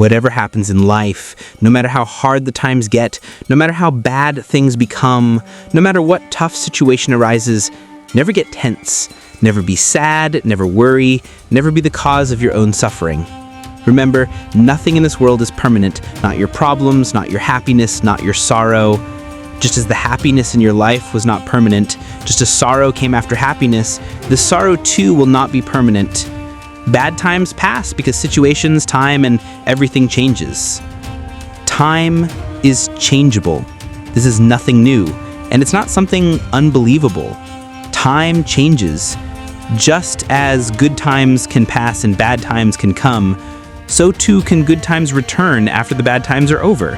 Whatever happens in life, no matter how hard the times get, no matter how bad things become, no matter what tough situation arises, never get tense, never be sad, never worry, never be the cause of your own suffering. Remember, nothing in this world is permanent, not your problems, not your happiness, not your sorrow. Just as the happiness in your life was not permanent, just as sorrow came after happiness, the sorrow too will not be permanent. Bad times pass because situations, time, and everything changes. Time is changeable. This is nothing new, and it's not something unbelievable. Time changes. Just as good times can pass and bad times can come, so too can good times return after the bad times are over.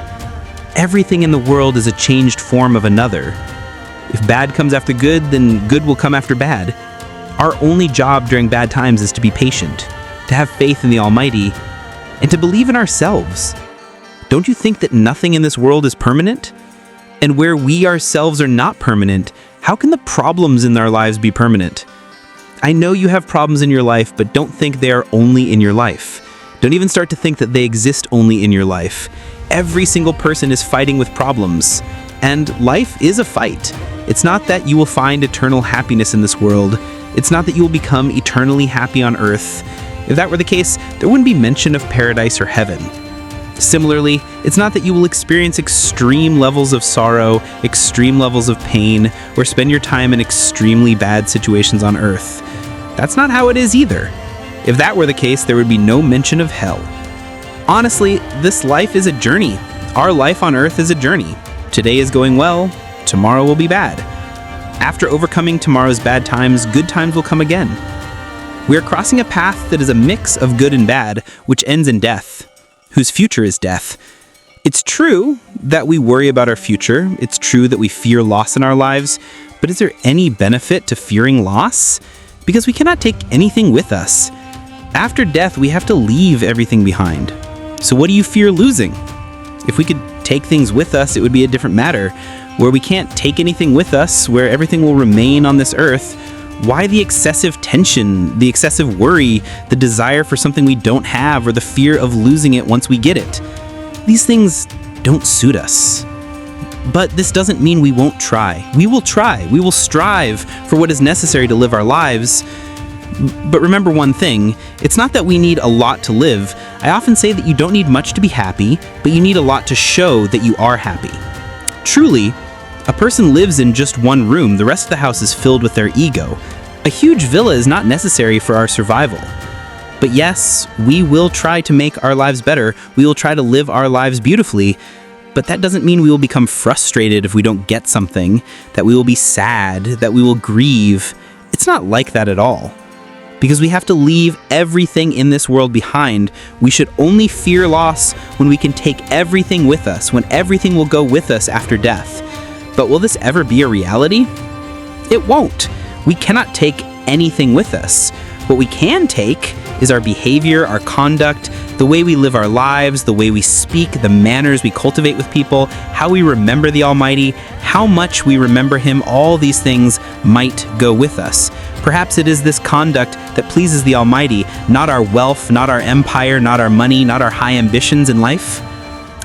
Everything in the world is a changed form of another. If bad comes after good, then good will come after bad. Our only job during bad times is to be patient, to have faith in the Almighty, and to believe in ourselves. Don't you think that nothing in this world is permanent? And where we ourselves are not permanent, how can the problems in our lives be permanent? I know you have problems in your life, but don't think they are only in your life. Don't even start to think that they exist only in your life. Every single person is fighting with problems, and life is a fight. It's not that you will find eternal happiness in this world. It's not that you will become eternally happy on earth. If that were the case, there wouldn't be mention of paradise or heaven. Similarly, it's not that you will experience extreme levels of sorrow, extreme levels of pain, or spend your time in extremely bad situations on earth. That's not how it is either. If that were the case, there would be no mention of hell. Honestly, this life is a journey. Our life on earth is a journey. Today is going well, tomorrow will be bad. After overcoming tomorrow's bad times, good times will come again. We are crossing a path that is a mix of good and bad, which ends in death, whose future is death. It's true that we worry about our future. It's true that we fear loss in our lives. But is there any benefit to fearing loss? Because we cannot take anything with us. After death, we have to leave everything behind. So what do you fear losing? If we could take things with us, it would be a different matter. Where we can't take anything with us, where everything will remain on this earth, why the excessive tension, the excessive worry, the desire for something we don't have, or the fear of losing it once we get it? These things don't suit us. But this doesn't mean we won't try. We will try. We will strive for what is necessary to live our lives. But remember one thing, it's not that we need a lot to live. I often say that you don't need much to be happy, but you need a lot to show that you are happy. Truly, a person lives in just one room. The rest of the house is filled with their ego. A huge villa is not necessary for our survival. But yes, we will try to make our lives better. We will try to live our lives beautifully. But that doesn't mean we will become frustrated if we don't get something, that we will be sad, that we will grieve. It's not like that at all. Because we have to leave everything in this world behind. We should only fear loss when we can take everything with us, when everything will go with us after death. But will this ever be a reality? It won't. We cannot take anything with us. What we can take is our behavior, our conduct, the way we live our lives, the way we speak, the manners we cultivate with people, how we remember the Almighty, how much we remember Him. All these things might go with us. Perhaps it is this conduct that pleases the Almighty, not our wealth, not our empire, not our money, not our high ambitions in life.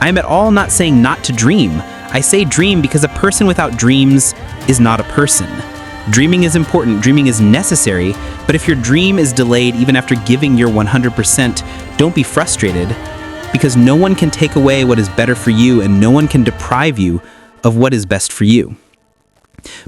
I am at all not saying not to dream. I say dream because a person without dreams is not a person. Dreaming is important, dreaming is necessary, but if your dream is delayed even after giving your 100%, don't be frustrated, because no one can take away what is better for you and no one can deprive you of what is best for you.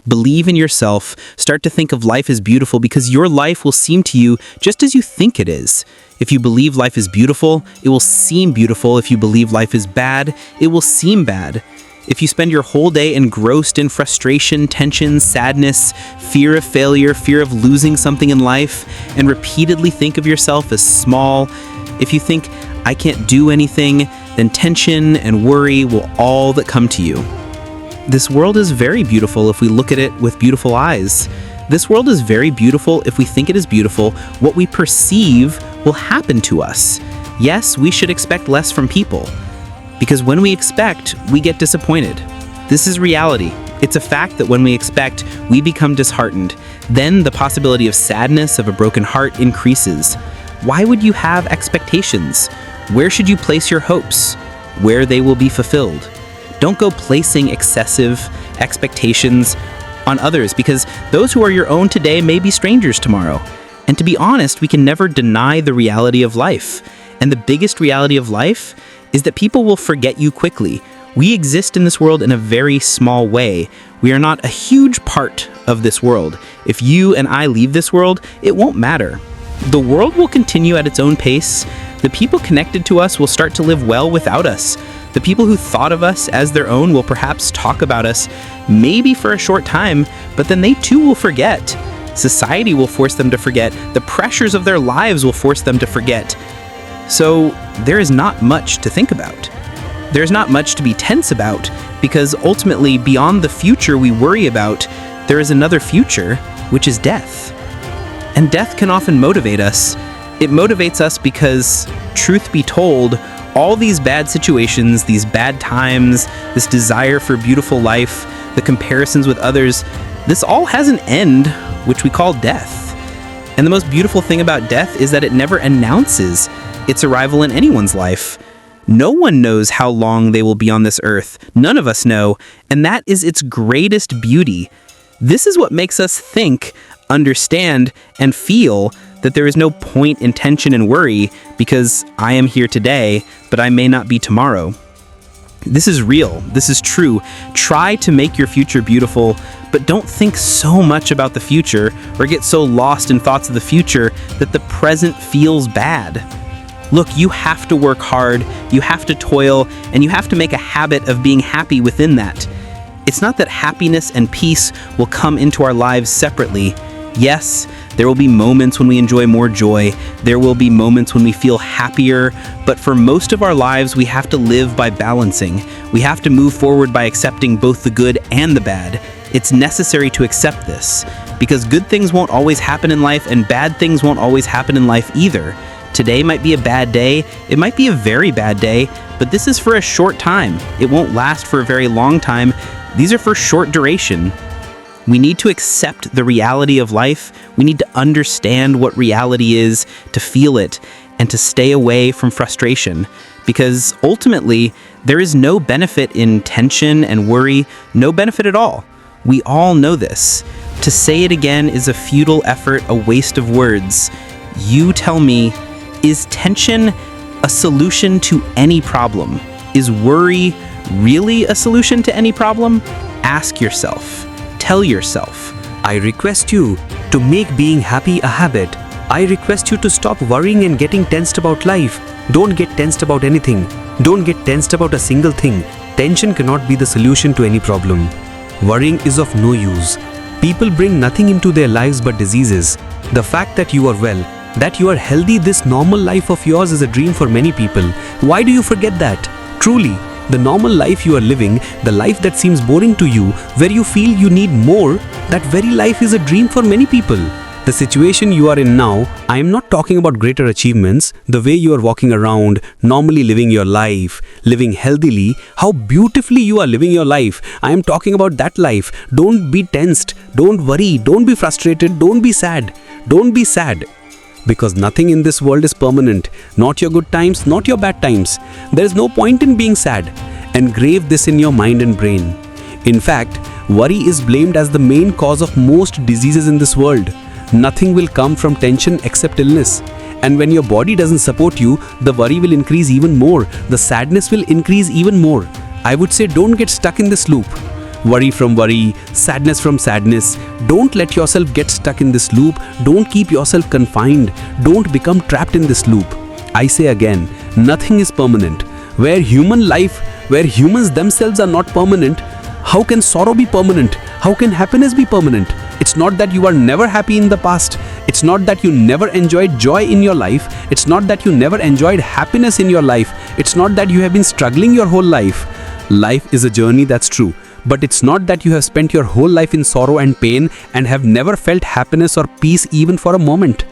Believe in yourself, start to think of life as beautiful because your life will seem to you just as you think it is. If you believe life is beautiful, it will seem beautiful. If you believe life is bad, it will seem bad. If you spend your whole day engrossed in frustration, tension, sadness, fear of failure, fear of losing something in life, and repeatedly think of yourself as small, if you think, I can't do anything, then tension and worry will all that come to you. This world is very beautiful if we look at it with beautiful eyes. This world is very beautiful if we think it is beautiful. What we perceive will happen to us. Yes, we should expect less from people. Because when we expect, we get disappointed. This is reality. It's a fact that when we expect, we become disheartened. Then the possibility of sadness, of a broken heart increases. Why would you have expectations? Where should you place your hopes? Where they will be fulfilled. Don't go placing excessive expectations on others, because those who are your own today may be strangers tomorrow. And to be honest, we can never deny the reality of life. And the biggest reality of life is that people will forget you quickly. We exist in this world in a very small way. We are not a huge part of this world. If you and I leave this world, it won't matter. The world will continue at its own pace. The people connected to us will start to live well without us. The people who thought of us as their own will perhaps talk about us, maybe for a short time, but then they too will forget. Society will force them to forget. The pressures of their lives will force them to forget. So there is not much to think about. There's not much to be tense about, because ultimately, beyond the future we worry about, there is another future, which is death. And death can often motivate us. It motivates us because, truth be told, all these bad situations, these bad times, this desire for beautiful life, the comparisons with others, this all has an end, which we call death. And the most beautiful thing about death is that it never announces its arrival in anyone's life. No one knows how long they will be on this earth. None of us know, and that is its greatest beauty. This is what makes us think, understand, and feel that there is no point in tension and worry, because I am here today, but I may not be tomorrow. This is real. This is true. Try to make your future beautiful, but don't think so much about the future or get so lost in thoughts of the future that the present feels bad. Look, you have to work hard, you have to toil, and you have to make a habit of being happy within that. It's not that happiness and peace will come into our lives separately. Yes, there will be moments when we enjoy more joy. There will be moments when we feel happier. But for most of our lives, we have to live by balancing. We have to move forward by accepting both the good and the bad. It's necessary to accept this, because good things won't always happen in life, and bad things won't always happen in life either. Today might be a bad day. It might be a very bad day, but this is for a short time. It won't last for a very long time. These are for short duration. We need to accept the reality of life. We need to understand what reality is, to feel it, and to stay away from frustration. Because ultimately, there is no benefit in tension and worry, no benefit at all. We all know this. To say it again is a futile effort, a waste of words. You tell me, is tension a solution to any problem? Is worry really a solution to any problem? Ask yourself. Tell yourself. I request you to make being happy a habit. I request you to stop worrying and getting tensed about life. Don't get tensed about anything. Don't get tensed about a single thing. Tension cannot be the solution to any problem. Worrying is of no use. People bring nothing into their lives but diseases. The fact that you are well, that you are healthy, this normal life of yours is a dream for many people. Why do you forget that? Truly, the normal life you are living, the life that seems boring to you, where you feel you need more, that very life is a dream for many people. The situation you are in now, I am not talking about greater achievements, the way you are walking around, normally living your life, living healthily, how beautifully you are living your life. I am talking about that life. Don't be tensed, don't worry, don't be frustrated, don't be sad. Don't be sad. Because nothing in this world is permanent. Not your good times, not your bad times. There is no point in being sad. Engrave this in your mind and brain. In fact, worry is blamed as the main cause of most diseases in this world. Nothing will come from tension except illness. And when your body doesn't support you, the worry will increase even more. The sadness will increase even more. I would say don't get stuck in this loop. Worry from worry, sadness from sadness. Don't let yourself get stuck in this loop. Don't keep yourself confined. Don't become trapped in this loop. I say again, nothing is permanent. Where humans themselves are not permanent, how can sorrow be permanent? How can happiness be permanent? It's not that you are never happy in the past. It's not that you never enjoyed joy in your life. It's not that you never enjoyed happiness in your life. It's not that you have been struggling your whole life. Life is a journey, that's true. But it's not that you have spent your whole life in sorrow and pain and have never felt happiness or peace even for a moment.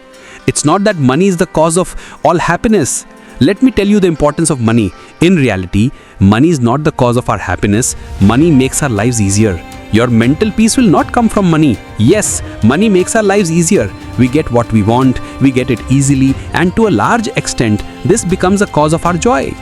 It's not that money is the cause of all happiness. Let me tell you the importance of money. In reality, money is not the cause of our happiness. Money makes our lives easier. Your mental peace will not come from money. Yes, money makes our lives easier. We get what we want, we get it easily, and to a large extent, this becomes a cause of our joy.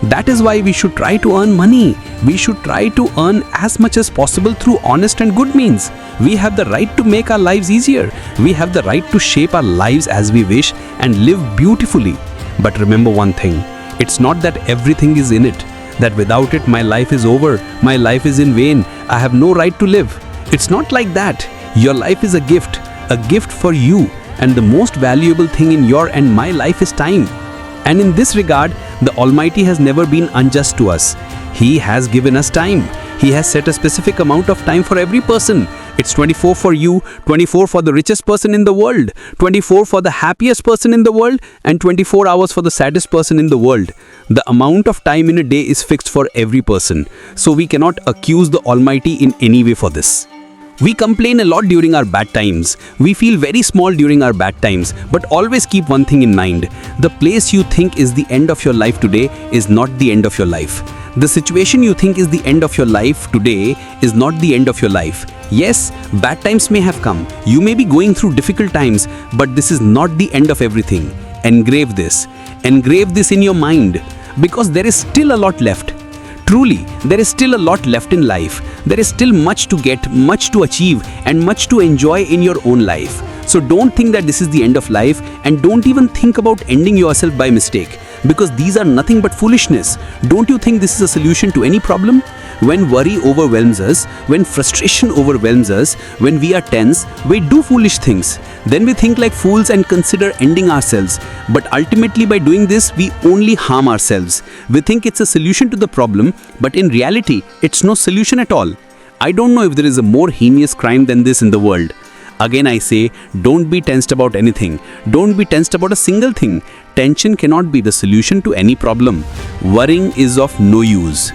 That is why we should try to earn money. We should try to earn as much as possible through honest and good means. We have the right to make our lives easier. We have the right to shape our lives as we wish and live beautifully. But remember one thing, it's not that everything is in it, that without it my life is over, my life is in vain, I have no right to live. It's not like that. Your life is a gift for you, and the most valuable thing in your and my life is time. And in this regard, the Almighty has never been unjust to us. He has given us time. He has set a specific amount of time for every person. It's 24 for you, 24 for the richest person in the world, 24 for the happiest person in the world, and 24 hours for the saddest person in the world. The amount of time in a day is fixed for every person. So we cannot accuse the Almighty in any way for this. We complain a lot during our bad times. We feel very small during our bad times. But always keep one thing in mind. The place you think is the end of your life today is not the end of your life. The situation you think is the end of your life today is not the end of your life. Yes, bad times may have come. You may be going through difficult times, but this is not the end of everything. Engrave this. Engrave this in your mind, because there is still a lot left. Truly, there is still a lot left in life. There is still much to get, much to achieve, and much to enjoy in your own life. So don't think that this is the end of life, and don't even think about ending yourself by mistake, because these are nothing but foolishness. Don't you think this is a solution to any problem? When worry overwhelms us, when frustration overwhelms us, when we are tense, we do foolish things. Then we think like fools and consider ending ourselves. But ultimately by doing this, we only harm ourselves. We think it's a solution to the problem, but in reality, it's no solution at all. I don't know if there is a more heinous crime than this in the world. Again I say, don't be tensed about anything. Don't be tensed about a single thing. Tension cannot be the solution to any problem. Worrying is of no use.